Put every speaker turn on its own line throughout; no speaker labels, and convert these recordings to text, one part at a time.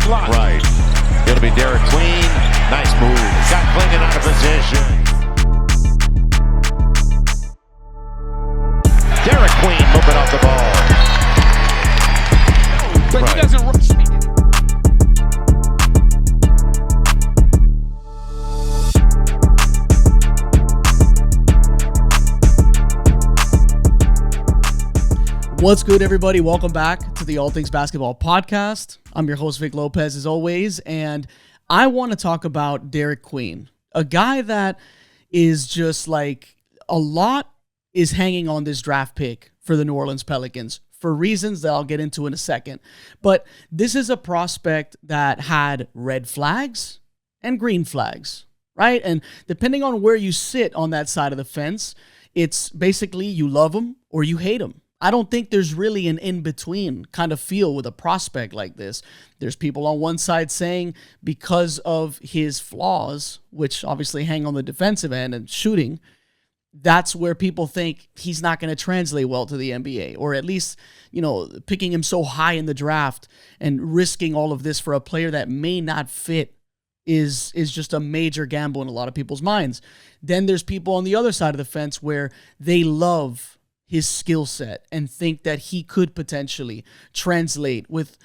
line.
Right. It'll be Derik Queen. Nice move. Got Klingon out of position. Derik Queen moving off the ball.
But
Right.
he doesn't rush me.
What's good, everybody? Welcome back to the All Things Basketball Podcast. I'm your host, Vic Lopez, as always, and I want to talk about Derik Queen, a guy that is just like a lot is hanging on this draft pick for the New Orleans Pelicans for reasons that I'll get into in a second. But this is a prospect that had red flags and green flags, right? And depending on where you sit on that side of the fence, it's basically you love him or you hate him. I don't think there's really an in-between kind of feel with a prospect like this. There's people on one side saying because of his flaws, which obviously hang on the defensive end and shooting, that's where people think he's not going to translate well to the NBA, or at least, picking him so high in the draft and risking all of this for a player that may not fit is just a major gamble in a lot of people's minds. Then there's people on the other side of the fence where they love his skill set and think that he could potentially translate with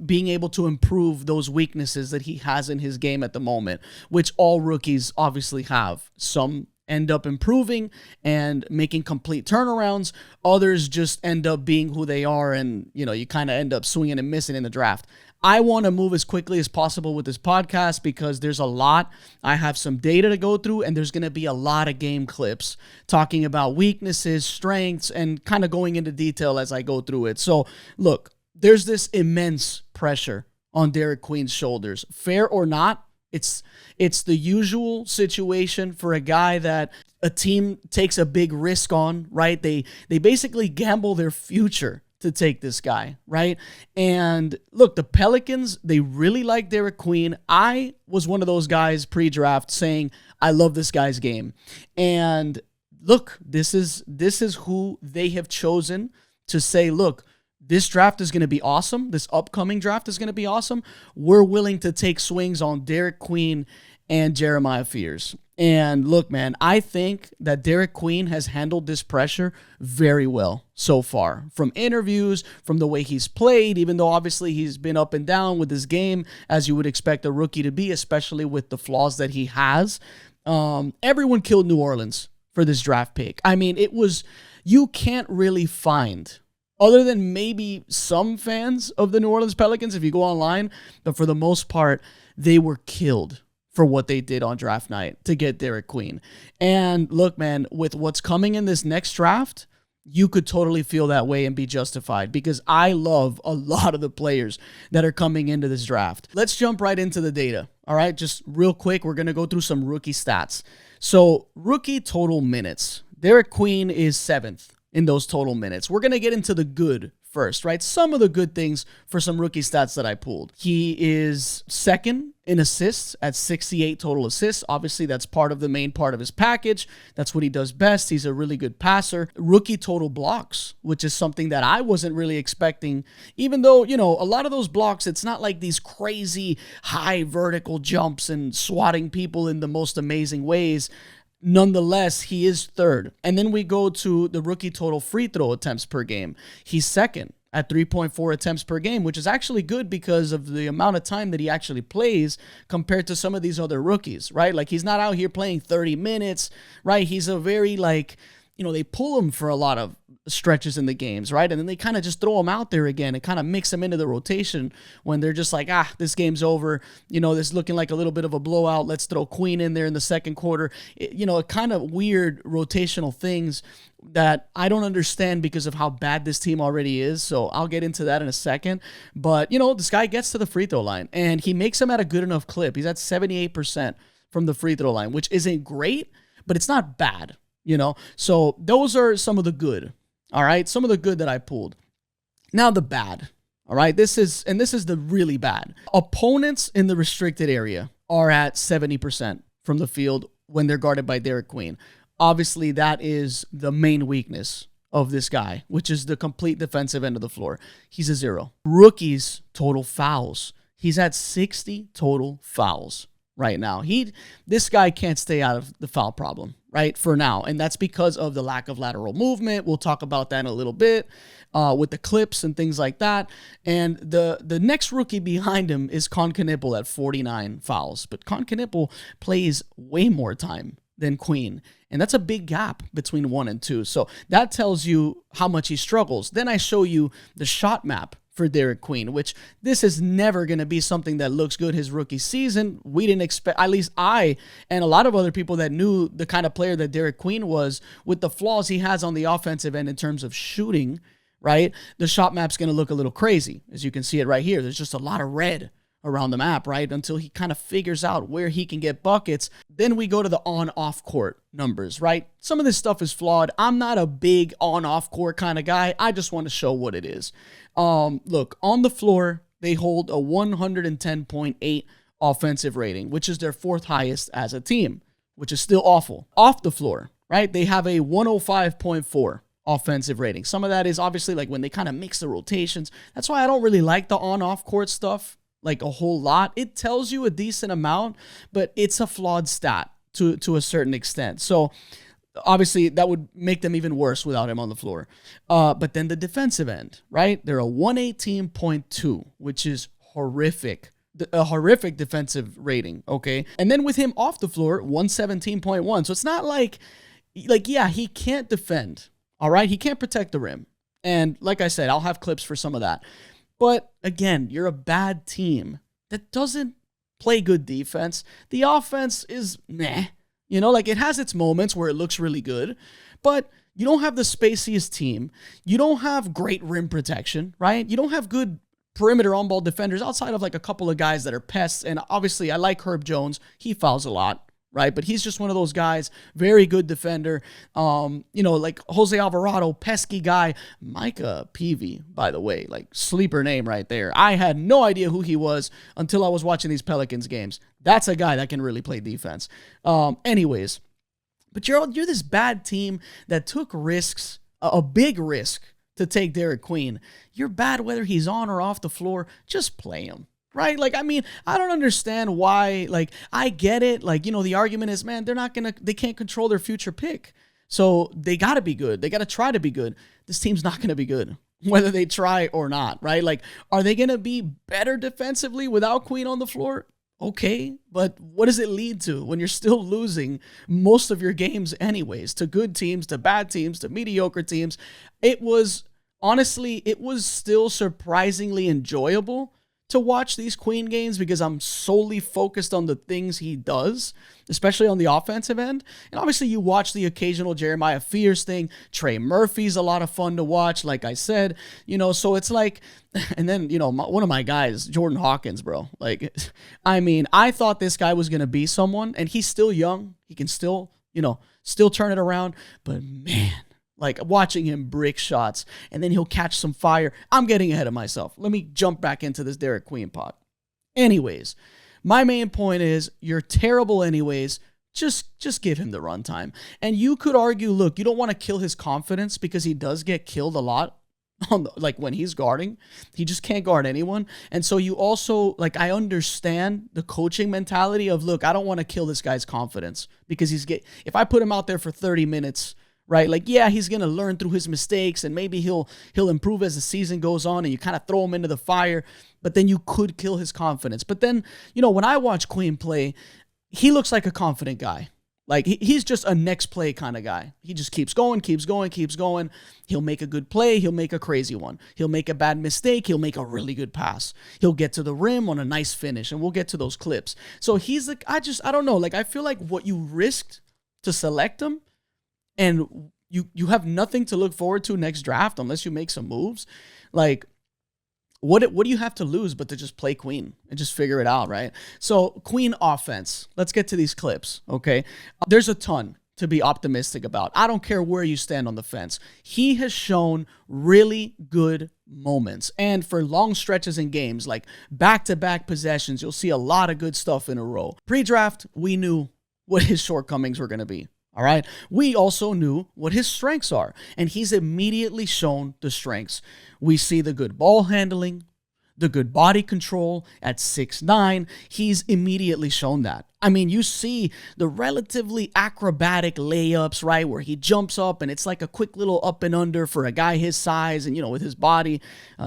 being able to improve those weaknesses that he has in his game at the moment, which all rookies obviously have. Some end up improving and making complete turnarounds. Others just end up being who they are, and you kind of end up swinging and missing in the draft. I want to move as quickly as possible with this podcast because there's a lot. I have some data to go through, and there's going to be a lot of game clips talking about weaknesses, strengths, and kind of going into detail as I go through it. So, look, there's this immense pressure on Derik Queen's shoulders. Fair or not, it's the usual situation for a guy that a team takes a big risk on, right? They basically gamble their future to take this guy, right? And look, the Pelicans, they really like Derik Queen. I was one of those guys pre-draft saying, I love this guy's game. And look, this is who they have chosen to say, look, this draft is going to be awesome. This upcoming draft is going to be awesome. We're willing to take swings on Derik Queen and Jeremiah Fears. And look, man, I think that Derik Queen has handled this pressure very well so far. From interviews, from the way he's played, even though obviously he's been up and down with his game, as you would expect a rookie to be, especially with the flaws that he has. Everyone killed New Orleans for this draft pick. I mean, you can't really find, other than maybe some fans of the New Orleans Pelicans, if you go online, but for the most part, they were killed for what they did on draft night to get Derik Queen. And look, man, with what's coming in this next draft, you could totally feel that way and be justified because I love a lot of the players that are coming into this draft. Let's jump right into the data. All right, just real quick, we're going to go through some rookie stats. So rookie total minutes. Derik Queen is 7th in those total minutes. We're going to get into the good first, right? Some of the good things for some rookie stats that I pulled. He is 2nd in assists at 68 total assists. Obviously, that's part of the main part of his package. That's what he does best. He's a really good passer. Rookie total blocks, which is something that I wasn't really expecting, even though, a lot of those blocks, it's not like these crazy high vertical jumps and swatting people in the most amazing ways. Nonetheless, he is 3rd. And then we go to the rookie total free throw attempts per game. He's 2nd at 3.4 attempts per game, which is actually good because of the amount of time that he actually plays compared to some of these other rookies, right? Like, he's not out here playing 30 minutes, right? He's a very, they pull him for a lot of stretches in the games, right? And then they kind of just throw him out there again and kind of mix him into the rotation when they're just like, this game's over. This is looking like a little bit of a blowout. Let's throw Queen in there in the second quarter. A kind of weird rotational things that I don't understand because of how bad this team already is. So I'll get into that in a second. But, this guy gets to the free throw line and he makes them at a good enough clip. He's at 78% from the free throw line, which isn't great, but it's not bad, So those are some of the good. All right, some of the good that I pulled. Now the bad. All right, this is the really bad. Opponents in the restricted area are at 70% from the field when they're guarded by Derik Queen. Obviously, that is the main weakness of this guy, which is the complete defensive end of the floor. He's a 0. Rookies, total fouls. He's at 60 total fouls right now. This guy can't stay out of the foul problem, right, for now. And that's because of the lack of lateral movement. We'll talk about that in a little bit with the clips and things like that. And the next rookie behind him is Konkanippel at 49 fouls. But Konkanippel plays way more time than Queen. And that's a big gap between 1 and 2. So that tells you how much he struggles. Then I show you the shot map for Derik Queen, which this is never going to be something that looks good his rookie season. We didn't expect, at least I and a lot of other people that knew the kind of player that Derik Queen was, with the flaws he has on the offensive end in terms of shooting, right? The shot map's going to look a little crazy. As you can see it right here, there's just a lot of red around the map, right? Until he kind of figures out where he can get buckets. Then we go to the on-off court numbers, right? Some of this stuff is flawed. I'm not a big on-off court kind of guy. I just want to show what it is. Look, on the floor, they hold a 110.8 offensive rating, which is their 4th highest as a team, which is still awful. Off the floor, right? They have a 105.4 offensive rating. Some of that is obviously like when they kind of mix the rotations. That's why I don't really like the on-off court stuff like a whole lot. It tells you a decent amount, but it's a flawed stat to a certain extent. So obviously that would make them even worse without him on the floor. But then the defensive end, right? They're a 118.2, which is horrific. A horrific defensive rating, okay? And then with him off the floor, 117.1. So it's not like, yeah, he can't defend, all right? He can't protect the rim. And like I said, I'll have clips for some of that. But again, you're a bad team that doesn't play good defense. The offense is meh. You know, like it has its moments where it looks really good, but you don't have the spaciest team. You don't have great rim protection, right? You don't have good perimeter on-ball defenders outside of like a couple of guys that are pests. And obviously, I like Herb Jones. He fouls a lot, right? But he's just one of those guys, very good defender. Like Jose Alvarado, pesky guy. Micah Peavy, by the way, like sleeper name right there. I had no idea who he was until I was watching these Pelicans games. That's a guy that can really play defense. Anyways, but you're this bad team that took risks, a big risk to take Derik Queen. You're bad whether he's on or off the floor. Just play him. Right? Like, I mean, I don't understand why, like, I get it. Like, the argument is, man, they can't control their future pick. So they got to be good. They got to try to be good. This team's not going to be good, whether they try or not, right? Like, are they going to be better defensively without Queen on the floor? Okay, but what does it lead to when you're still losing most of your games anyways, to good teams, to bad teams, to mediocre teams? It was still surprisingly enjoyable to watch these Queen games because I'm solely focused on the things he does, especially on the offensive end. And obviously you watch the occasional Jeremiah Fears thing. Trey Murphy's a lot of fun to watch, like I said, so it's like, and then, one of my guys, Jordan Hawkins, bro, like, I mean, I thought this guy was going to be someone, and he's still young. He can still turn it around, but man, like watching him brick shots and then he'll catch some fire. I'm getting ahead of myself. Let me jump back into this Derik Queen pod. Anyways, my main point is you're terrible anyways. Just give him the runtime. And you could argue, look, you don't want to kill his confidence because he does get killed a lot like when he's guarding. He just can't guard anyone. And so you also, like, I understand the coaching mentality of, look, I don't want to kill this guy's confidence because if I put him out there for 30 minutes, right? Like, yeah, he's going to learn through his mistakes and maybe he'll improve as the season goes on and you kind of throw him into the fire, but then you could kill his confidence. But then, when I watch Queen play, he looks like a confident guy. Like, he's just a next play kind of guy. He just keeps going, keeps going, keeps going. He'll make a good play. He'll make a crazy one. He'll make a bad mistake. He'll make a really good pass. He'll get to the rim on a nice finish, and we'll get to those clips. So he's like, I don't know. Like, I feel like what you risked to select him, and you have nothing to look forward to next draft unless you make some moves. Like, what do you have to lose but to just play Queen and just figure it out, right? So Queen offense. Let's get to these clips, okay? There's a ton to be optimistic about. I don't care where you stand on the fence. He has shown really good moments. And for long stretches in games, like back-to-back possessions, you'll see a lot of good stuff in a row. Pre-draft, we knew what his shortcomings were going to be. All right. We also knew what his strengths are, and he's immediately shown the strengths. We see the good ball handling, the good body control at 6'9", he's immediately shown that. I mean, you see the relatively acrobatic layups, right, where he jumps up and it's like a quick little up and under for a guy his size and, with his body,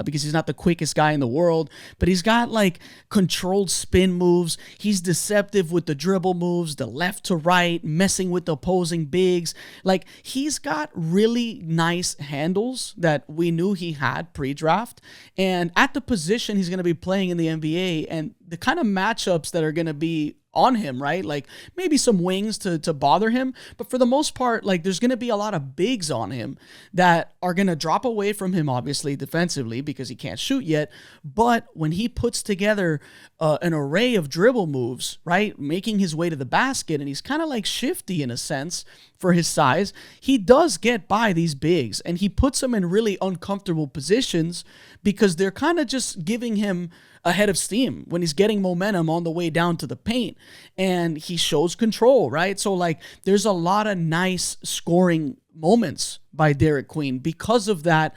because he's not the quickest guy in the world. But he's got like controlled spin moves. He's deceptive with the dribble moves, the left to right, messing with the opposing bigs. Like, he's got really nice handles that we knew he had pre-draft. And at the position he's going to be playing in the NBA and the kind of matchups that are going to be on him, right? Like maybe some wings to bother him, but for the most part, like there's going to be a lot of bigs on him that are going to drop away from him, obviously defensively because he can't shoot yet. But when he puts together an array of dribble moves, right, making his way to the basket, and he's kind of like shifty in a sense for his size, he does get by these bigs and he puts them in really uncomfortable positions because they're kind of just giving him a head of steam when he's getting momentum on the way down to the paint, and he shows control, right? So like there's a lot of nice scoring moments by Derik Queen because of that,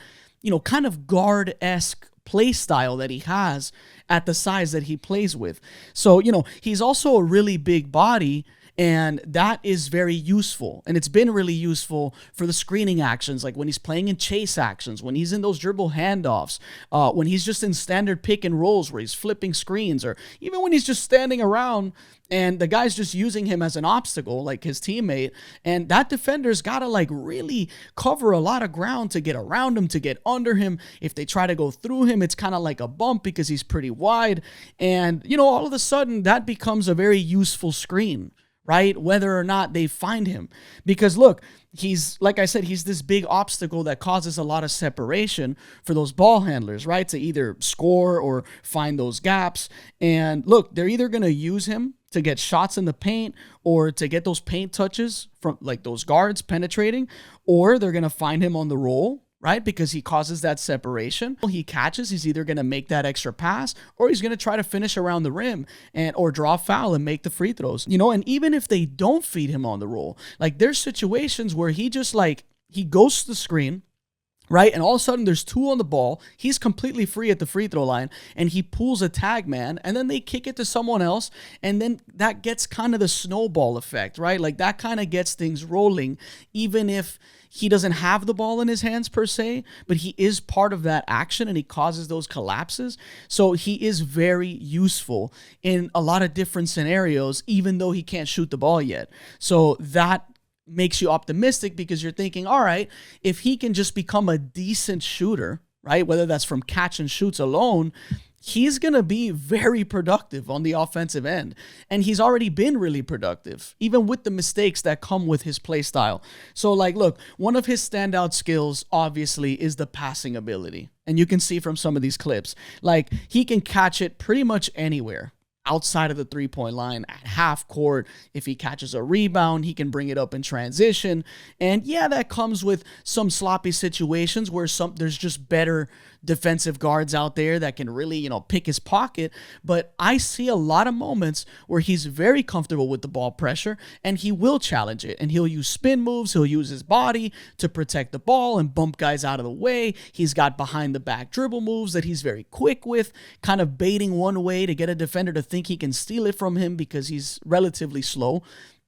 kind of guard-esque play style that he has at the size that he plays with. So, he's also a really big body, and that is very useful. And it's been really useful for the screening actions, like when he's playing in chase actions, when he's in those dribble handoffs, when he's just in standard pick and rolls where he's flipping screens, or even when he's just standing around and the guy's just using him as an obstacle, like his teammate. And that defender's got to like really cover a lot of ground to get around him, to get under him. If they try to go through him, it's kind of like a bump because he's pretty wide. And, all of a sudden that becomes a very useful screen, right? Whether or not they find him. Because look, he's, like I said, he's this big obstacle that causes a lot of separation for those ball handlers, right? To either score or find those gaps. And look, they're either going to use him to get shots in the paint or to get those paint touches from like those guards penetrating, or they're going to find him on the roll, right? Because he causes that separation. He catches, he's either going to make that extra pass or he's going to try to finish around the rim or draw a foul and make the free throws. And even if they don't feed him on the roll, like there's situations where he just like, he ghosts the screen, right? And all of a sudden there's two on the ball. He's completely free at the free throw line and he pulls a tag man and then they kick it to someone else. And then that gets kind of the snowball effect, right? Like that kind of gets things rolling, even if he doesn't have the ball in his hands per se, but he is part of that action and he causes those collapses. So he is very useful in a lot of different scenarios, even though he can't shoot the ball yet. So that makes you optimistic because you're thinking, all right, if he can just become a decent shooter, right, whether that's from catch and shoots alone, he's going to be very productive on the offensive end. And he's already been really productive, even with the mistakes that come with his play style. So like, look, one of his standout skills, obviously, is the passing ability. And you can see from some of these clips, like he can catch it pretty much anywhere. Outside of the three-point line, at half court. If he catches a rebound, he can bring it up in transition. And yeah, that comes with some sloppy situations where there's just better defensive guards out there that can really, pick his pocket. But I see a lot of moments where he's very comfortable with the ball pressure and he will challenge it. And he'll use spin moves. He'll use his body to protect the ball and bump guys out of the way. He's got behind the back dribble moves that he's very quick with, kind of baiting one way to get a defender to think he can steal it from him because he's relatively slow.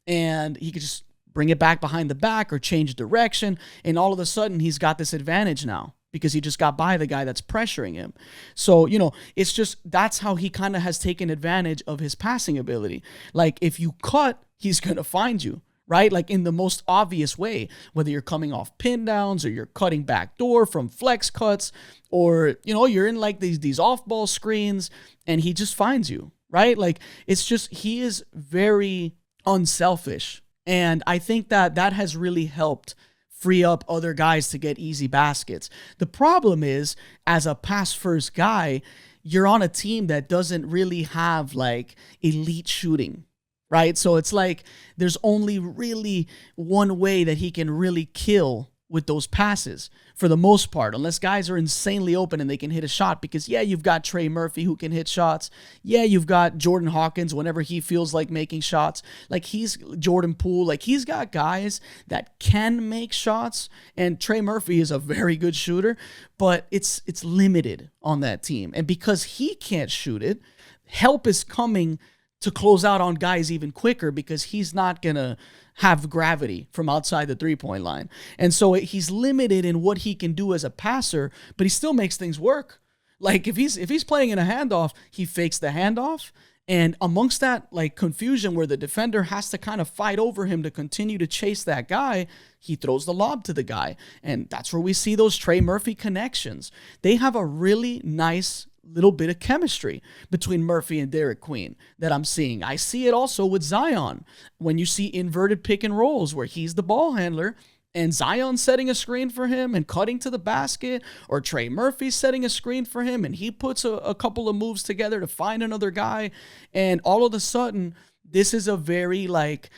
And he could just bring it back behind the back or change direction. And all of a sudden he's got this advantage now, because he just got by the guy that's pressuring him. So, it's just, that's how he kind of has taken advantage of his passing ability. Like, if you cut, he's going to find you, right? Like, in the most obvious way, whether you're coming off pin downs or you're cutting back door from flex cuts, or, you're in like these off-ball screens and he just finds you, right? Like, it's just, he is very unselfish. And I think that has really helped free up other guys to get easy baskets. The problem is, as a pass-first guy, you're on a team that doesn't really have like elite shooting, right? So it's like there's only really one way that he can really kill with those passes for the most part, unless guys are insanely open and they can hit a shot. Because, yeah, you've got Trey Murphy who can hit shots. Yeah, you've got Jordan Hawkins whenever he feels like making shots. Like, he's Jordan Poole. Like, he's got guys that can make shots. And Trey Murphy is a very good shooter, but it's limited on that team. And because he can't shoot it, help is coming to close out on guys even quicker because he's not going to have gravity from outside the three-point line. And so he's limited in what he can do as a passer, but he still makes things work. Like if he's playing in a handoff, he fakes the handoff. And amongst that like confusion where the defender has to kind of fight over him to continue to chase that guy, he throws the lob to the guy. And that's where we see those Trey Murphy connections. They have a really nice little bit of chemistry between Murphy and Derik Queen that I'm seeing. I see it also with Zion when you see inverted pick and rolls where he's the ball handler and Zion setting a screen for him and cutting to the basket, or Trey Murphy setting a screen for him and he puts a couple of moves together to find another guy. And all of a sudden, this is a very like,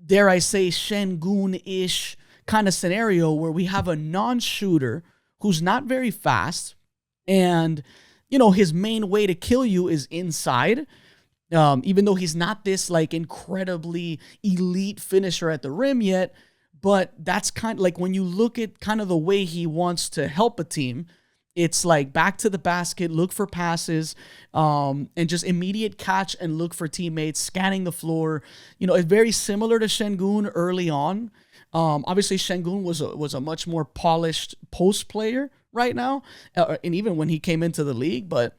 dare I say, Şengün-ish kind of scenario where we have a non-shooter who's not very fast and you know, his main way to kill you is inside, even though he's not this like incredibly elite finisher at the rim yet. But that's kind of like when you look at kind of the way he wants to help a team, it's like back to the basket, look for passes, and just immediate catch and look for teammates, scanning the floor. You know, it's very similar to Şengün early on. Obviously, Şengün was a much more polished post player right now, and even when he came into the league. But,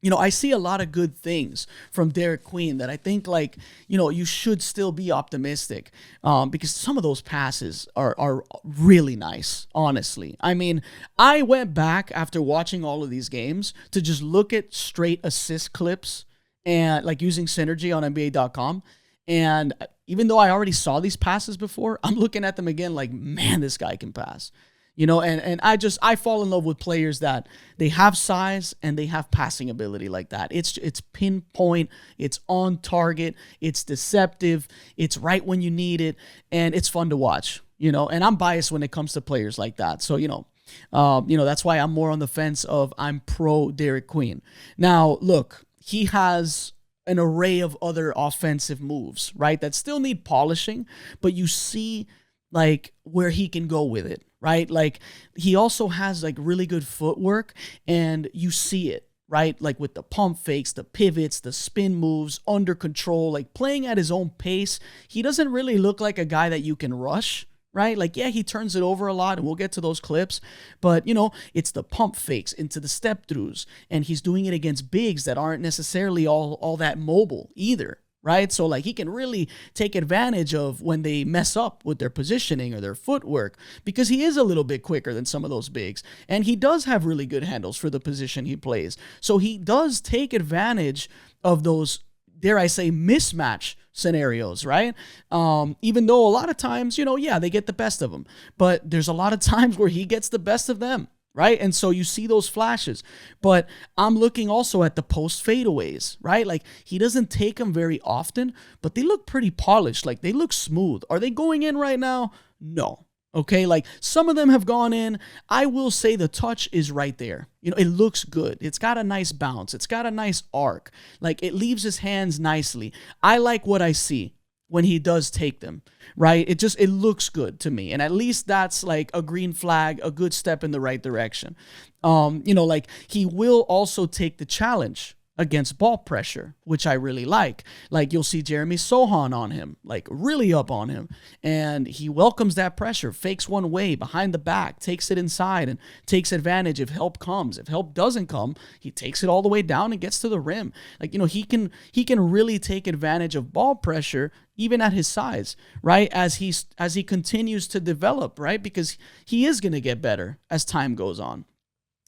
you know, I see a lot of good things from Derik Queen that I think, like, you know, you should still be optimistic because some of those passes are really nice, honestly. I mean, I went back after watching all of these games to just look at straight assist clips and, like, using Synergy on NBA.com. And even though I already saw these passes before, I'm looking at them again like, man, this guy can pass. You know, and I fall in love with players that they have size and they have passing ability like that. It's pinpoint, it's on target, it's deceptive, it's right when you need it, and it's fun to watch, you know. And I'm biased when it comes to players like that. So, you know, that's why I'm more on the fence of I'm pro Derik Queen. Now, look, he has an array of other offensive moves, right, that still need polishing, but you see like where he can go with it, right? Like he also has like really good footwork and you see it, right? Like with the pump fakes, the pivots, the spin moves, under control, like playing at his own pace. He doesn't really look like a guy that you can rush, right? Like, yeah, he turns it over a lot and we'll get to those clips, but you know, it's the pump fakes into the step throughs and he's doing it against bigs that aren't necessarily all that mobile either. Right? So like he can really take advantage of when they mess up with their positioning or their footwork because he is a little bit quicker than some of those bigs. And he does have really good handles for the position he plays. So he does take advantage of those, dare I say, mismatch scenarios, right? Even though a lot of times, you know, yeah, they get the best of him. But there's a lot of times where he gets the best of them. Right? And so you see those flashes, but I'm looking also at the post fadeaways, right? Like he doesn't take them very often, but they look pretty polished. Like they look smooth. Are they going in right now? No. Okay. Like some of them have gone in. I will say the touch is right there. You know, it looks good. It's got a nice bounce. It's got a nice arc. Like it leaves his hands nicely. I like what I see when he does take them, right? It looks good to me. And at least that's like a green flag, a good step in the right direction. You know, like he will also take the challenge against ball pressure, which I really like. Like you'll see Jeremy Sohan on him, like really up on him. And he welcomes that pressure, fakes one way behind the back, takes it inside and takes advantage if help comes. If help doesn't come, he takes it all the way down and gets to the rim. Like, you know, he can really take advantage of ball pressure even at his size, right? As he continues to develop, right? Because he is going to get better as time goes on.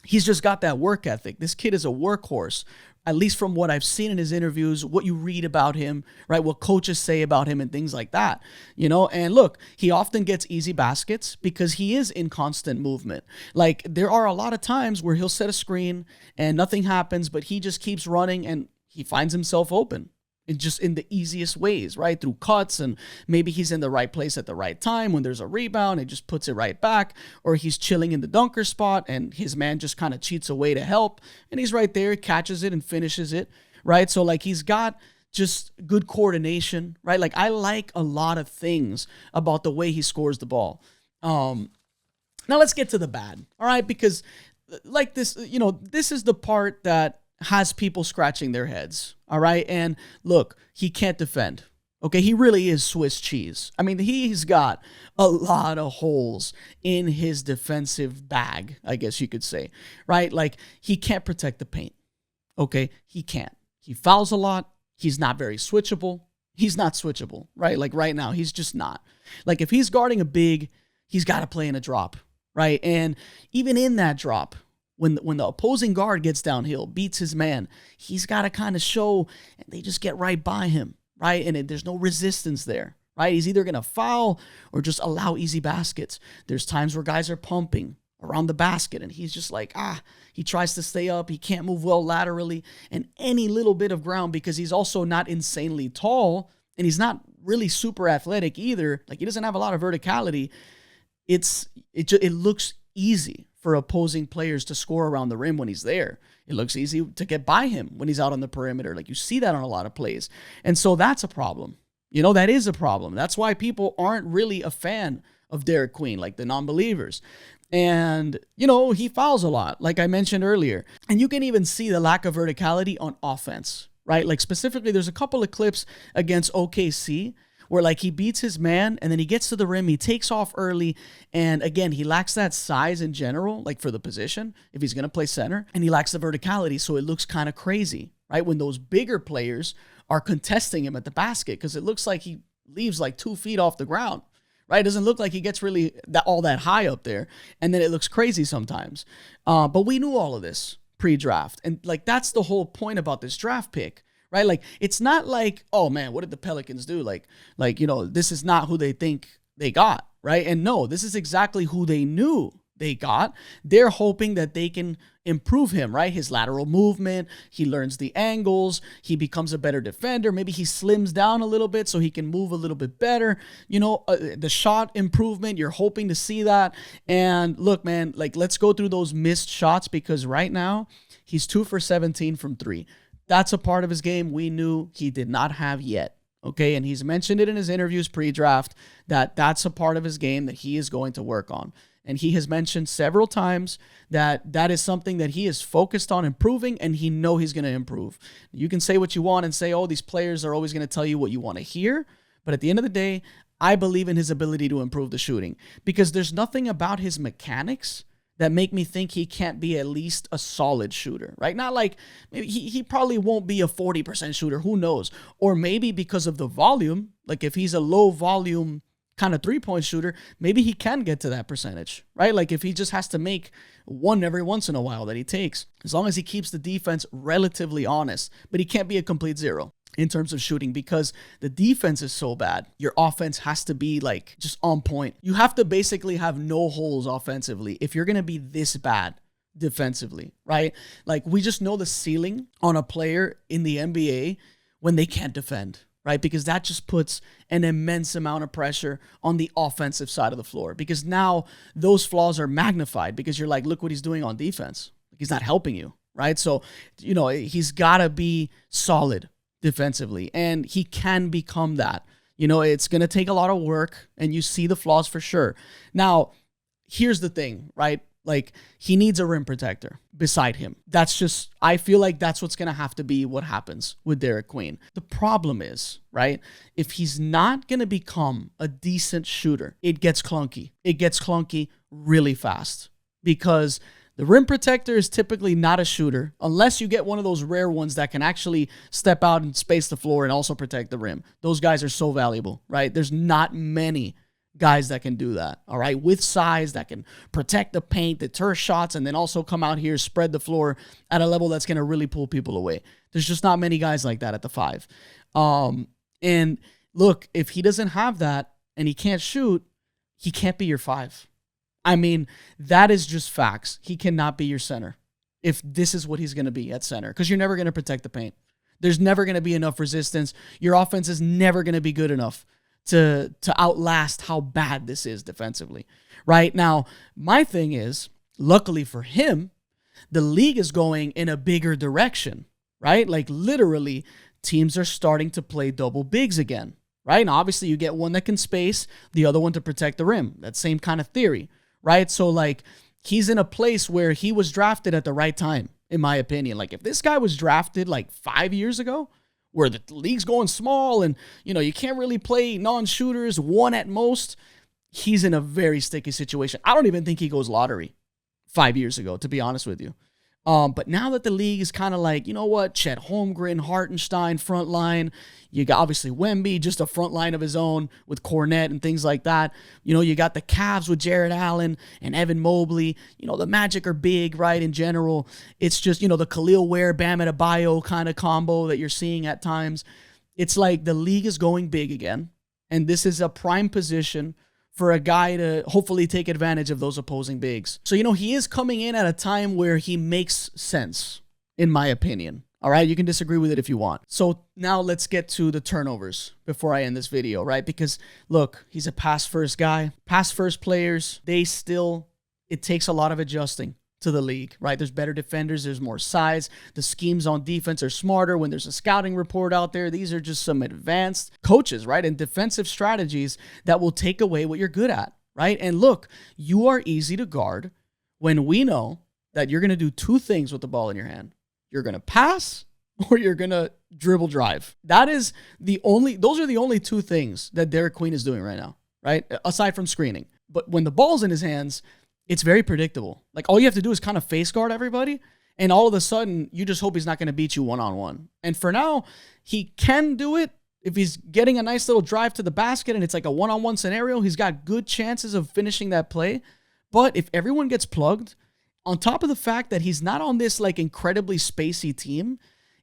He's just got that work ethic. This kid is a workhorse, at least from what I've seen in his interviews, what you read about him, right? What coaches say about him and things like that, you know? And look, he often gets easy baskets because he is in constant movement. Like there are a lot of times where he'll set a screen and nothing happens, but he just keeps running and he finds himself open. just in the easiest ways, right? Through cuts, and maybe he's in the right place at the right time when there's a rebound and just puts it right back, or he's chilling in the dunker spot and his man just kind of cheats away to help and he's right there, catches it and finishes it, right? So like he's got just good coordination, right? Like I like a lot of things about the way he scores the ball. Now let's get to the bad, all right? Because like this, this is the part that has people scratching their heads, all right? And look, he can't defend, okay? He really is Swiss cheese. I mean, he's got a lot of holes in his defensive bag, I guess you could say, right? Like he can't protect the paint, okay? He can't. He fouls a lot. He's not very switchable. He's not switchable, right? Like right now, he's just not. Like if he's guarding a big, he's got to play in a drop, right? And even in that drop, when the opposing guard gets downhill, beats his man, he's got to kind of show, and they just get right by him, right? And there's no resistance there, right? He's either going to foul or just allow easy baskets. There's times where guys are pumping around the basket, and he's just like, he tries to stay up. He can't move well laterally, and any little bit of ground, because he's also not insanely tall, and he's not really super athletic either. Like he doesn't have a lot of verticality. It looks easy for opposing players to score around the rim when he's there. It looks easy to get by him when he's out on the perimeter. Like you see that on a lot of plays. And so that's a problem. That is a problem. That's why people aren't really a fan of Derik Queen, like the non-believers. And, he fouls a lot, like I mentioned earlier. And you can even see the lack of verticality on offense, right? Like specifically, there's a couple of clips against OKC where like he beats his man and then he gets to the rim, he takes off early, and again, he lacks that size in general, like for the position, if he's going to play center, and he lacks the verticality, so it looks kind of crazy, right? When those bigger players are contesting him at the basket, because it looks like he leaves like 2 feet off the ground, right? It doesn't look like he gets really all that high up there, and then it looks crazy sometimes. But we knew all of this pre-draft, and like that's the whole point about this draft pick, right? Like, it's not like, oh man, what did the Pelicans do? Like, this is not who they think they got, right? And no, this is exactly who they knew they got. They're hoping that they can improve him, right? His lateral movement, he learns the angles, he becomes a better defender. Maybe he slims down a little bit so he can move a little bit better. The shot improvement, you're hoping to see that. And look, man, like let's go through those missed shots, because right now he's 2 for 17 from 3. That's a part of his game we knew he did not have yet, okay? And he's mentioned it in his interviews pre-draft that that's a part of his game that he is going to work on. And he has mentioned several times that that is something that he is focused on improving, and he know he's going to improve. You can say what you want and say, oh, these players are always going to tell you what you want to hear. But at the end of the day, I believe in his ability to improve the shooting, because there's nothing about his mechanics that make me think he can't be at least a solid shooter, right? Not like, maybe he probably won't be a 40% shooter, who knows? Or maybe because of the volume, like if he's a low volume kind of 3-point shooter, maybe he can get to that percentage, right? Like if he just has to make one every once in a while that he takes, as long as he keeps the defense relatively honest, but he can't be a complete zero in terms of shooting, because the defense is so bad. Your offense has to be like just on point. You have to basically have no holes offensively if you're going to be this bad defensively, right? Like we just know the ceiling on a player in the NBA when they can't defend, right? Because that just puts an immense amount of pressure on the offensive side of the floor, because now those flaws are magnified, because you're like, look what he's doing on defense. He's not helping you, right? So, he's got to be solid defensively, and he can become that. It's going to take a lot of work, and you see the flaws for sure. Now, here's the thing, right? Like, he needs a rim protector beside him. I feel like that's what's going to have to be what happens with Derik Queen. The problem is, right, if he's not going to become a decent shooter, it gets clunky. It gets clunky really fast, because the rim protector is typically not a shooter unless you get one of those rare ones that can actually step out and space the floor and also protect the rim. Those guys are so valuable, right? There's not many guys that can do that, all right, with size, that can protect the paint, deter shots, and then also come out here, spread the floor at a level that's going to really pull people away. There's just not many guys like that at the 5. And look, if he doesn't have that and he can't shoot, he can't be your 5. I mean, that is just facts. He cannot be your center if this is what he's going to be at center, because you're never going to protect the paint. There's never going to be enough resistance. Your offense is never going to be good enough to outlast how bad this is defensively. Right now, my thing is, luckily for him, the league is going in a bigger direction, right? Like literally, teams are starting to play double bigs again, right? And obviously, you get one that can space, the other one to protect the rim. That same kind of theory, right? So like, he's in a place where he was drafted at the right time, in my opinion. Like if this guy was drafted like 5 years ago, where the league's going small and, you know, you can't really play non-shooters, one at most, he's in a very sticky situation. I don't even think he goes lottery 5 years ago, to be honest with you. But now that the league is kind of like, you know what, Chet Holmgren, Hartenstein, front line. You got obviously Wemby, just a front line of his own with Cornette and things like that. You know, you got the Cavs with Jared Allen and Evan Mobley. You know, the Magic are big, right, in general. It's just, you know, the Khalil Ware, Bam Adebayo kind of combo that you're seeing at times. It's like the league is going big again. And this is a prime position for a guy to hopefully take advantage of those opposing bigs. So, you know, he is coming in at a time where he makes sense, in my opinion. All right, you can disagree with it if you want. So now let's get to the turnovers before I end this video, right? Because look, he's a pass-first guy. Pass-first players, it takes a lot of adjusting to the league, right? There's better defenders, there's more size. The schemes on defense are smarter. When there's a scouting report out there, these are just some advanced coaches, right? And defensive strategies that will take away what you're good at, right? And look, you are easy to guard when we know that you're going to do two things with the ball in your hand. You're going to pass or you're going to dribble drive. Those are the only two things that Derik Queen is doing right now, right? Aside from screening. But when the ball's in his hands, it's very predictable. Like all you have to do is kind of face guard everybody, and all of a sudden you just hope he's not going to beat you one-on-one. And for now, he can do it if he's getting a nice little drive to the basket and it's like a one-on-one scenario. He's got good chances of finishing that play. But if everyone gets plugged, on top of the fact that he's not on this like incredibly spacey team,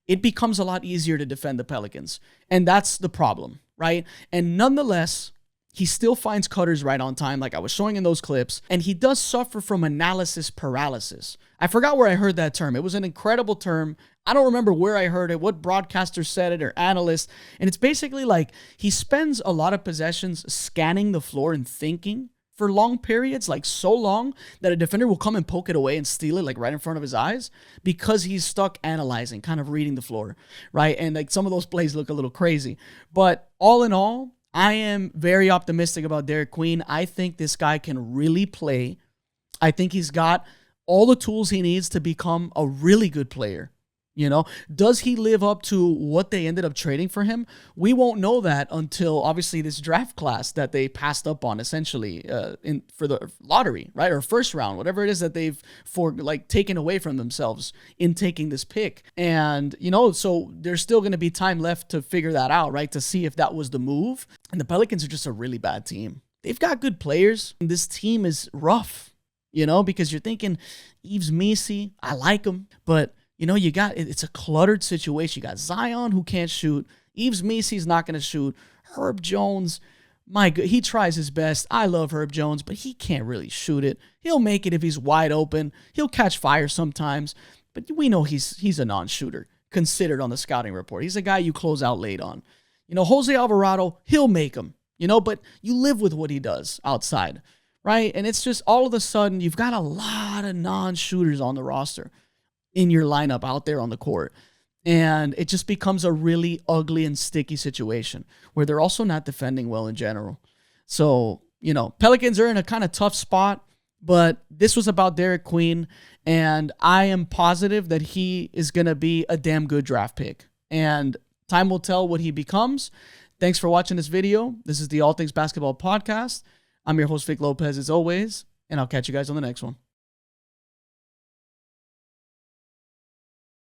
it becomes a lot easier to defend the Pelicans. And that's the problem, right? And nonetheless, he still finds cutters right on time, like I was showing in those clips, and he does suffer from analysis paralysis. I forgot where I heard that term. It was an incredible term. I don't remember where I heard it, what broadcaster said it, or analyst, and it's basically like he spends a lot of possessions scanning the floor and thinking for long periods, like so long that a defender will come and poke it away and steal it like right in front of his eyes because he's stuck analyzing, kind of reading the floor, right? And like some of those plays look a little crazy. But all in all, I am very optimistic about Derik Queen. I think this guy can really play. I think he's got all the tools he needs to become a really good player. You know, does he live up to what they ended up trading for him? We won't know that until obviously this draft class that they passed up on essentially for the lottery, right? Or first round, whatever it is that they've taken away from themselves in taking this pick. And, you know, so there's still going to be time left to figure that out, right? To see if that was the move. And the Pelicans are just a really bad team. They've got good players. And this team is rough, you know, because you're thinking Yves Missi, I like him, but you know, it's a cluttered situation. You got Zion who can't shoot. Yves Missi's not going to shoot. Herb Jones, my God, he tries his best. I love Herb Jones, but he can't really shoot it. He'll make it if he's wide open. He'll catch fire sometimes, but we know he's a non-shooter considered on the scouting report. He's a guy you close out late on. You know, Jose Alvarado, he'll make them, you know, but you live with what he does outside, right? And it's just all of a sudden you've got a lot of non-shooters on the roster in your lineup out there on the court. And it just becomes a really ugly and sticky situation where they're also not defending well in general. So, you know, Pelicans are in a kind of tough spot, but this was about Derik Queen, and I am positive that he is going to be a damn good draft pick. And time will tell what he becomes. Thanks for watching this video. This is the All Things Basketball Podcast. I'm your host, Vic Lopez, as always, and I'll catch you guys on the next one.